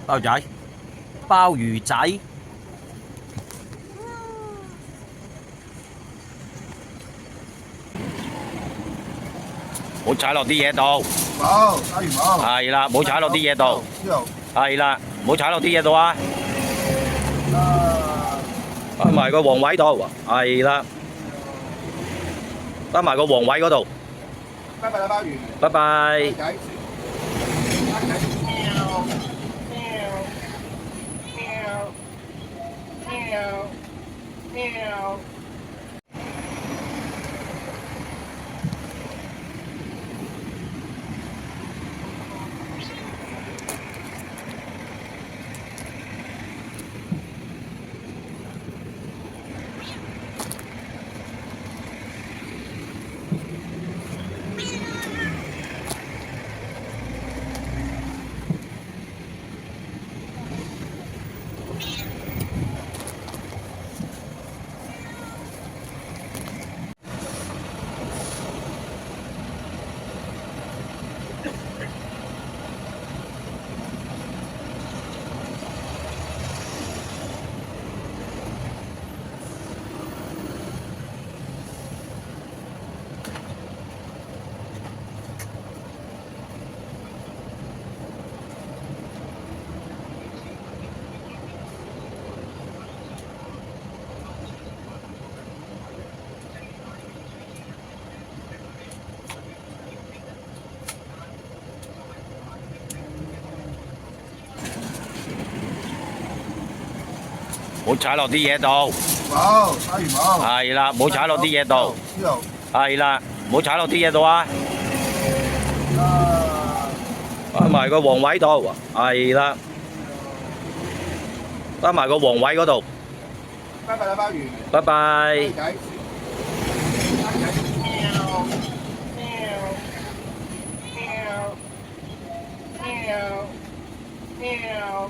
鮑仔，鮑魚仔，冇踩落啲嘢度。冇，打完冇。係啦，冇踩落啲嘢度。之後，係啦，冇踩落啲嘢度啊！擺埋個黃位度。係啦，擺埋個黃位嗰度。拜拜啦，鮑魚。拜拜。仔。冇踩落啲嘢度。冇，打完冇。係啦，冇踩落啲嘢度。之後，係啦，冇踩落啲嘢度啊！擺埋個黃位度。係啦，擺埋個黃位嗰度。拜拜啦，鮑魚。拜拜。仔。喵。